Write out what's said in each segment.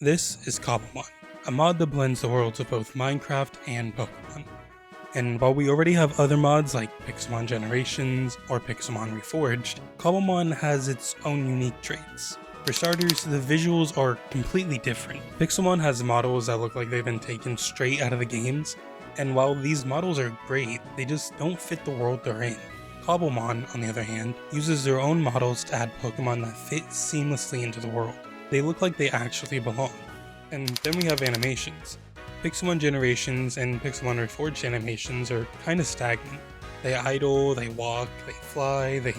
This is Cobblemon, a mod that blends the worlds of both Minecraft and Pokemon. And while we already have other mods like ᵾᵦʰᵗᵉቬᵐᵒ or ᵾᵦℚ Reforged, Cobblemon has its own unique traits. For starters, the visuals are completely different. ᵾᵦℚ has models that look like they've been taken straight out of the games, and while these models are great, they just don't fit the world they're in. Cobblemon, on the other hand, uses their own models to add Pokemon that fit seamlessly into the world. They look like they actually belong. And then we have animations. ᵾᵦℚᵗᵉ and ᵾᵦℚ Reforged animations are kinda stagnant. They idle, they walk, they fly, they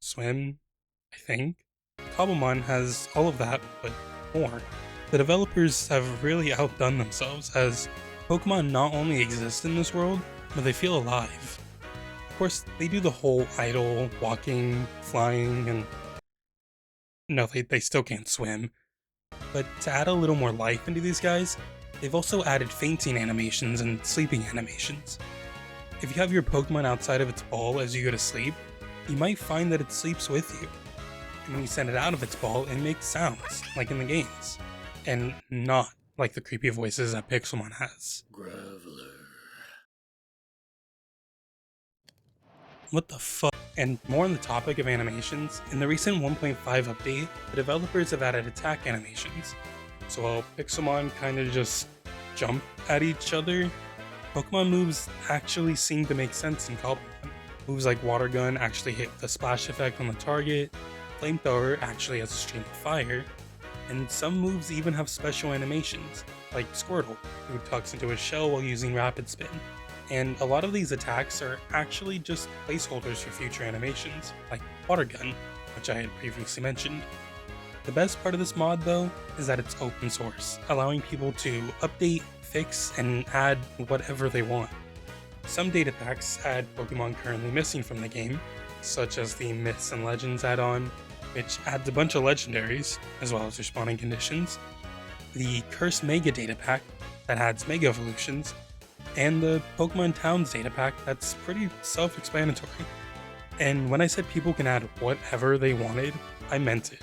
swim, I think. Cobblemon has all of that, but more. The developers have really outdone themselves, as Pokemon not only exist in this world, but they feel alive. Of course, they do the whole idle, walking, flying, and no, they still can't swim. But to add a little more life into these guys, they've also added fainting animations and sleeping animations. If you have your Pokemon outside of its ball as you go to sleep, you might find that it sleeps with you. And when you send it out of its ball, it makes sounds, like in the games. And not like the creepy voices that Pokemon has. Graveler. What the fuck? And more on the topic of animations, in the recent 1.5 update, the developers have added attack animations. So while Pokemon kinda just jump at each other, Pokemon moves actually seem to make sense in Cobblemon. Moves like Water Gun actually hit the splash effect on the target, Flamethrower actually has a stream of fire, and some moves even have special animations, like Squirtle, who tucks into his shell while using Rapid Spin. And a lot of these attacks are actually just placeholders for future animations, like Water Gun, which I had previously mentioned. The best part of this mod, though, is that it's open source, allowing people to update, fix, and add whatever they want. Some data packs add Pokemon currently missing from the game, such as the Myths and Legends add-on, which adds a bunch of legendaries, as well as their spawning conditions, the Curse Mega data pack that adds Mega Evolutions, and the Pokemon Towns data pack that's pretty self-explanatory. And when I said people can add whatever they wanted, I meant it.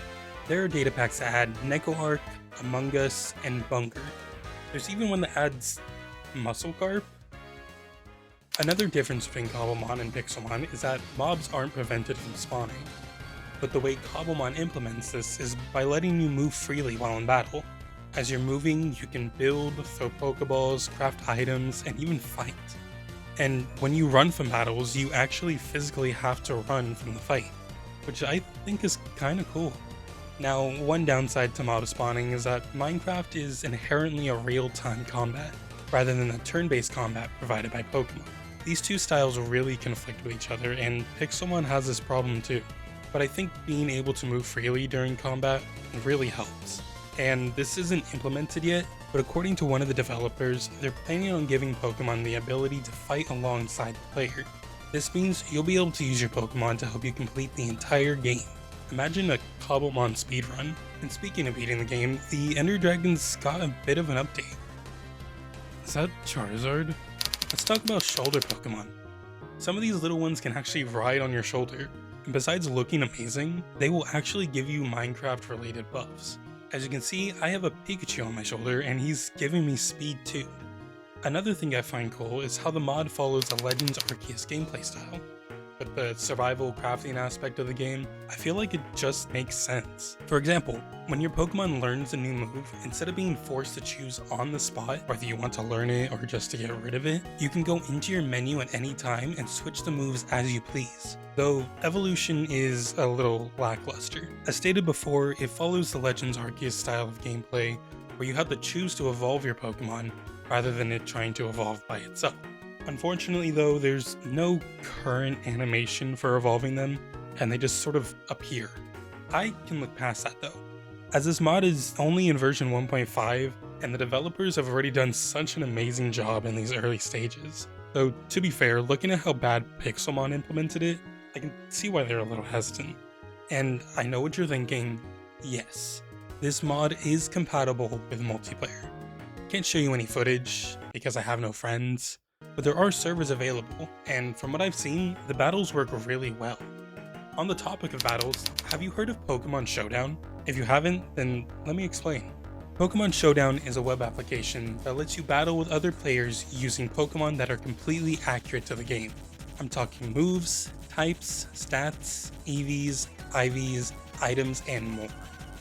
There are data packs that add Nekoark, Among Us, and Bunger. There's even one that adds Musclecarp. Another difference between Cobblemon and Pokemon is that mobs aren't prevented from spawning. But the way Cobblemon implements this is by letting you move freely while in battle. As you're moving, you can build, throw Pokeballs, craft items, and even fight. And when you run from battles, you actually physically have to run from the fight, which I think is kinda cool. Now, one downside to mob spawning is that Minecraft is inherently a real-time combat, rather than the turn-based combat provided by Pokemon. These two styles really conflict with each other, and Pokemon has this problem too. But I think being able to move freely during combat really helps. And this isn't implemented yet, but according to one of the developers, they're planning on giving Pokemon the ability to fight alongside the player. This means you'll be able to use your Pokemon to help you complete the entire game. Imagine a Cobblemon speedrun. And speaking of beating the game, the Ender Dragons got a bit of an update. Is that Charizard? Let's talk about shoulder Pokemon. Some of these little ones can actually ride on your shoulder, and besides looking amazing, they will actually give you Minecraft related buffs. As you can see, I have a Pikachu on my shoulder and he's giving me speed too. Another thing I find cool is how the mod follows a Legends Arceus gameplay style. With the survival crafting aspect of the game, I feel like it just makes sense. For example, when your Pokemon learns a new move, instead of being forced to choose on the spot whether you want to learn it or just to get rid of it, you can go into your menu at any time and switch the moves as you please. Though evolution is a little lackluster. As stated before, it follows the Legends Arceus style of gameplay, where you have to choose to evolve your Pokemon rather than it trying to evolve by itself. Unfortunately though, there's no current animation for evolving them, and they just sort of appear. I can look past that though, as this mod is only in version 1.5, and the developers have already done such an amazing job in these early stages. Though, to be fair, looking at how bad Pokemon implemented it, I can see why they're a little hesitant. And I know what you're thinking, yes, this mod is compatible with multiplayer. Can't show you any footage, because I have no friends, but there are servers available, and from what I've seen, the battles work really well. On the topic of battles, have you heard of Pokemon Showdown? If you haven't, then let me explain. Pokemon Showdown is a web application that lets you battle with other players using Pokemon that are completely accurate to the game. I'm talking moves, types, stats, EVs, IVs, items, and more.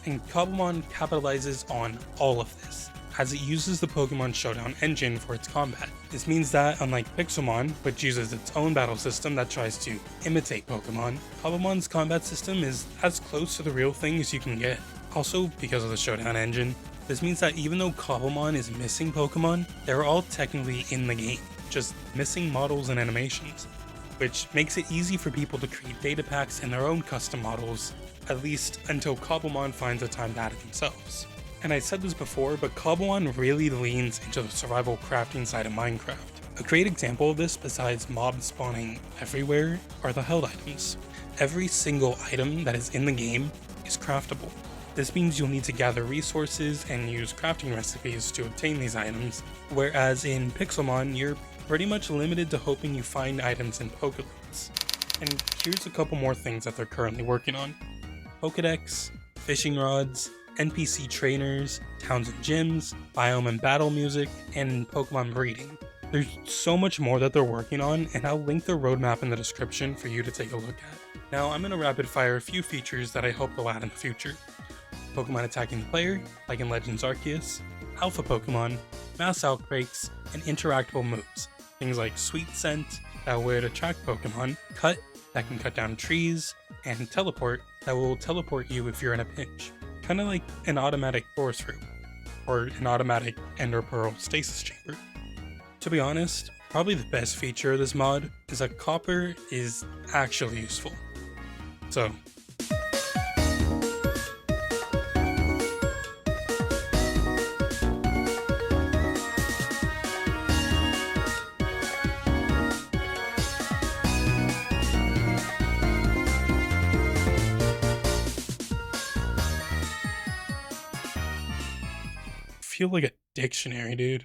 And Cobblemon capitalizes on all of this, as it uses the Pokemon Showdown engine for its combat. This means that, unlike Pixelmon, which uses its own battle system that tries to imitate Pokemon, Cobblemon's combat system is as close to the real thing as you can get. Also, because of the Showdown engine, this means that even though Cobblemon is missing Pokemon, they're all technically in the game, just missing models and animations, which makes it easy for people to create data packs and their own custom models, at least until Cobblemon finds the time to add it themselves. And I said this before, but Cobblemon really leans into the survival crafting side of Minecraft. A great example of this, besides mobs spawning everywhere, are the held items. Every single item that is in the game is craftable. This means you'll need to gather resources and use crafting recipes to obtain these items, whereas in Pixelmon, you're pretty much limited to hoping you find items in Pokédex. And here's a couple more things that they're currently working on. Pokédex, fishing rods, NPC trainers, towns and gyms, biome and battle music, and Pokemon breeding. There's so much more that they're working on, and I'll link their roadmap in the description for you to take a look at. Now I'm going to rapid fire a few features that I hope they'll add in the future. Pokemon attacking the player, like in Legends Arceus, Alpha Pokemon, mass outbreaks, and interactable moves. Things like Sweet Scent, that would attract Pokemon, Cut, that can cut down trees, and Teleport, that will teleport you if you're in a pinch. Kinda like an automatic Force Fruit, or an automatic Ender Pearl Stasis Chamber. To be honest, probably the best feature of this mod is that Copper is actually useful. So, I feel like a dictionary, dude.